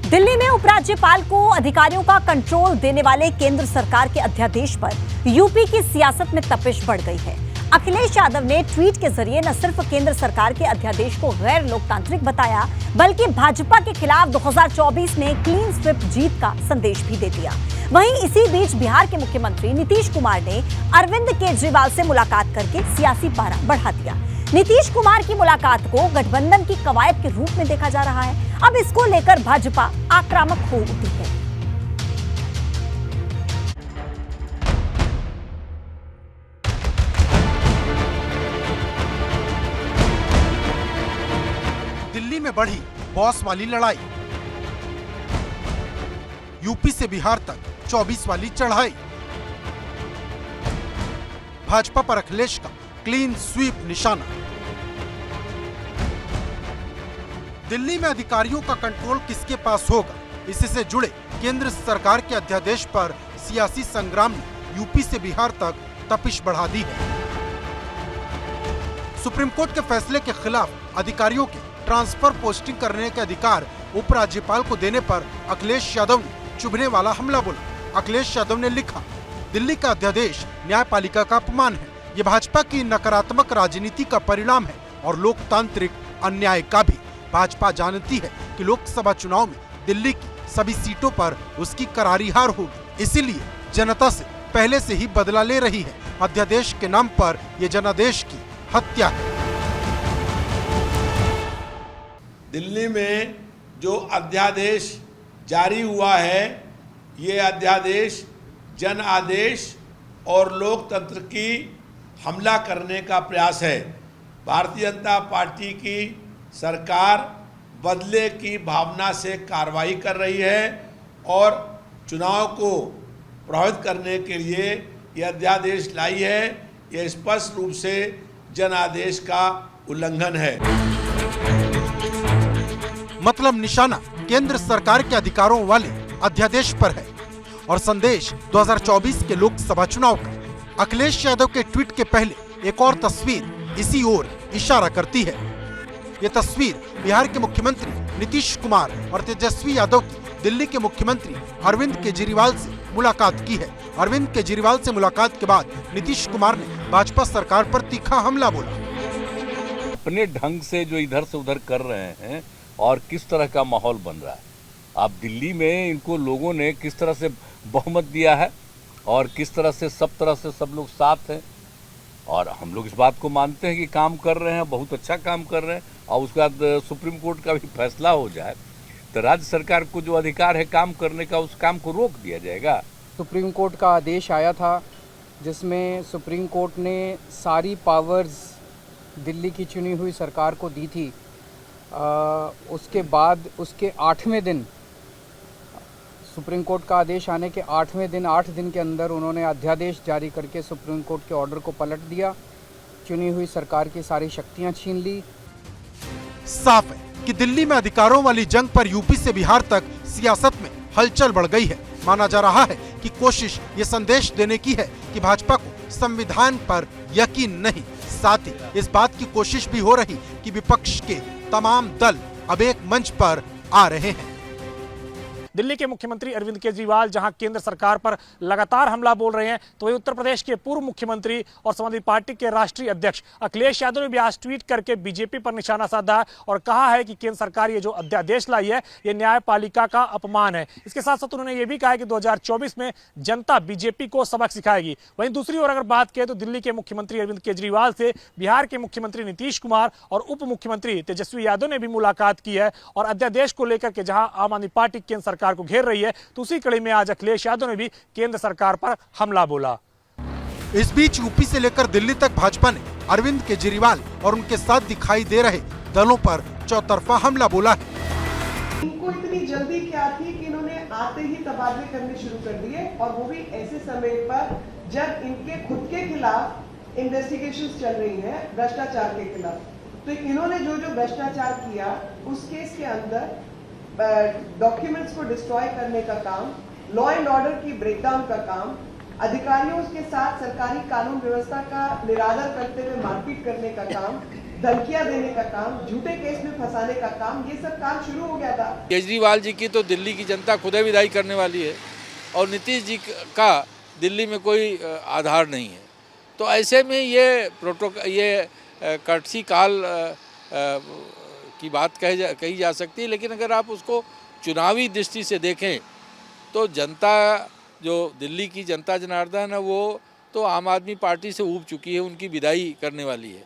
दिल्ली में उपराज्यपाल को अधिकारियों का कंट्रोल देने वाले केंद्र सरकार के अध्यादेश पर यूपी की सियासत में तपिश बढ़ गई है। अखिलेश यादव ने ट्वीट के जरिए न सिर्फ केंद्र सरकार के अध्यादेश को गैर लोकतांत्रिक बताया, बल्कि भाजपा के खिलाफ 2024 में क्लीन स्वीप जीत का संदेश भी दे दिया। वहीं इसी बीच बिहार के मुख्यमंत्री नीतीश कुमार ने अरविंद केजरीवाल से मुलाकात करके सियासी पारा बढ़ा दिया। नीतीश कुमार की मुलाकात को गठबंधन की कवायद के रूप में देखा जा रहा है। अब इसको लेकर भाजपा आक्रामक हो उठी है। दिल्ली में बढ़ी बॉस वाली लड़ाई, यूपी से बिहार तक 24 वाली चढ़ाई, भाजपा पर अखिलेश का क्लीन स्वीप निशाना। दिल्ली में अधिकारियों का कंट्रोल किसके पास होगा, इससे जुड़े केंद्र सरकार के अध्यादेश पर सियासी संग्राम ने यूपी से बिहार तक तपिश बढ़ा दी है। सुप्रीम कोर्ट के फैसले के खिलाफ अधिकारियों के ट्रांसफर पोस्टिंग करने के अधिकार उपराज्यपाल को देने पर अखिलेश यादव ने चुभने वाला हमला बोला। अखिलेश यादव ने लिखा, दिल्ली का अध्यादेश न्यायपालिका का अपमान है। ये भाजपा की नकारात्मक राजनीति का परिणाम है और लोकतांत्रिक अन्याय का भी। भाजपा जानती है कि लोकसभा चुनाव में दिल्ली की सभी सीटों पर उसकी करारी हार होगी, इसीलिए जनता से पहले से ही बदला ले रही है। अध्यादेश के नाम पर यह जनादेश की हत्या है। दिल्ली में जो अध्यादेश जारी हुआ है, ये अध्यादेश जन आदेश और लोकतंत्र की हमला करने का प्रयास है। भारतीय जनता पार्टी की सरकार बदले की भावना से कार्रवाई कर रही है और चुनाव को प्रभावित करने के लिए यह अध्यादेश लाई है। यह स्पष्ट रूप से जन आदेश का उल्लंघन है। मतलब निशाना केंद्र सरकार के अधिकारों वाले अध्यादेश पर है और संदेश 2024 के लोकसभा चुनाव का। अखिलेश यादव के ट्वीट के पहले एक और तस्वीर इसी ओर इशारा करती है। ये तस्वीर बिहार के मुख्यमंत्री नीतीश कुमार और तेजस्वी यादव की दिल्ली के मुख्यमंत्री अरविंद केजरीवाल से मुलाकात की है। अरविंद केजरीवाल से मुलाकात के बाद नीतीश कुमार ने भाजपा सरकार पर तीखा हमला बोला। अपने ढंग से जो इधर से उधर कर रहे हैं और किस तरह का माहौल बन रहा है, आप दिल्ली में इनको लोगों ने किस तरह से बहुमत दिया है और किस तरह से सब लोग साथ हैं और हम लोग इस बात को मानते हैं कि काम कर रहे हैं, बहुत अच्छा काम कर रहे हैं। और उसके बाद सुप्रीम कोर्ट का भी फैसला हो जाए तो राज्य सरकार को जो अधिकार है काम करने का, उस काम को रोक दिया जाएगा। सुप्रीम कोर्ट का आदेश आया था जिसमें सुप्रीम कोर्ट ने सारी पावर्स दिल्ली की चुनी हुई सरकार को दी थी। उसके बाद उसके 8वें दिन सुप्रीम कोर्ट का आदेश आने के 8वें दिन 8 दिन के अंदर उन्होंने अध्यादेश जारी करके सुप्रीम कोर्ट के ऑर्डर को पलट दिया, चुनी हुई सरकार की सारी शक्तियां छीन ली। साफ है कि दिल्ली में अधिकारों वाली जंग पर यूपी से बिहार तक सियासत में हलचल बढ़ गई है। माना जा रहा है कि कोशिश ये संदेश देने की है कि भाजपा को संविधान पर यकीन नहीं। साथ ही इस बात की कोशिश भी हो रही कि विपक्ष के तमाम दल अब एक मंच पर आ रहे हैं। दिल्ली के मुख्यमंत्री अरविंद केजरीवाल जहां केंद्र सरकार पर लगातार हमला बोल रहे हैं, तो वहीं उत्तर प्रदेश के पूर्व मुख्यमंत्री और समाजवादी पार्टी के राष्ट्रीय अध्यक्ष अखिलेश यादव ने भी आज ट्वीट करके बीजेपी पर निशाना साधा और कहा है कि केंद्र सरकार ये जो अध्यादेश लाई है, ये न्यायपालिका का अपमान है। इसके साथ साथ उन्होंने ये भी कहा है कि 2024 में जनता बीजेपी को सबक सिखाएगी। वहीं दूसरी ओर अगर बात करें तो दिल्ली के मुख्यमंत्री अरविंद केजरीवाल से बिहार के मुख्यमंत्री नीतीश कुमार और उप मुख्यमंत्री तेजस्वी यादव ने भी मुलाकात की है और अध्यादेश को लेकर के जहां आम आदमी पार्टी केंद्र सरकार को घेर रही है, तो उसी कड़ी में आज अखिलेश यादव ने भी केंद्र सरकार पर हमला बोला। इस बीच यूपी से लेकर दिल्ली तक भाजपा ने अरविंद केजरीवाल और उनके साथ दिखाई दे रहे दलों पर चौतरफा हमला बोला है। इनको इतनी जल्दी क्या थी कि इन्होंने आते ही तबादले करने शुरू कर दिए और वो भी ऐसे समय पर जब इनके खुद के खिलाफ इन्वेस्टिगेशंस चल रही हैं भ्रष्टाचार के खिलाफ। तो इन्होंने जो भ्रष्टाचार किया उस केस के अंदर डॉक्यूमेंट्स को डिस्ट्रॉय करने का काम, लॉ एंड ऑर्डर की ब्रेकडाउन का काम, अधिकारियों के साथ सरकारी कानून व्यवस्था का निरादर करते हुए मारपीट करने का काम, धमकियां देने का काम, झूठे केस में फंसाने का काम, ये सब काम शुरू हो गया था। केजरीवाल जी की तो दिल्ली की जनता खुद विदाई करने वाली है और नीतीश जी का दिल्ली में कोई आधार नहीं है। तो ऐसे में ये कर्टसी काल की बात कही जा सकती है, लेकिन अगर आप उसको चुनावी दृष्टि से देखें तो जनता, जो दिल्ली की जनता जनार्दन है, वो तो आम आदमी पार्टी से ऊब चुकी है, उनकी विदाई करने वाली है।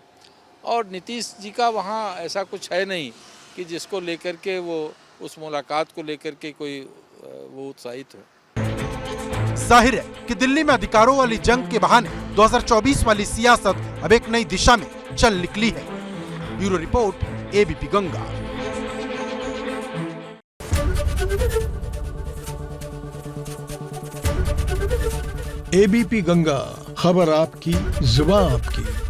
और नीतीश जी का वहाँ ऐसा कुछ है नहीं कि जिसको लेकर के वो उस मुलाकात को लेकर के कोई वो उत्साहित हो। जाहिर है कि दिल्ली में अधिकारों वाली जंग के बहाने 2024 वाली सियासत अब एक नई दिशा में चल निकली है। Bureau report, ABP Ganga. ABP Ganga, खबर आपकी, जुबान आपकी।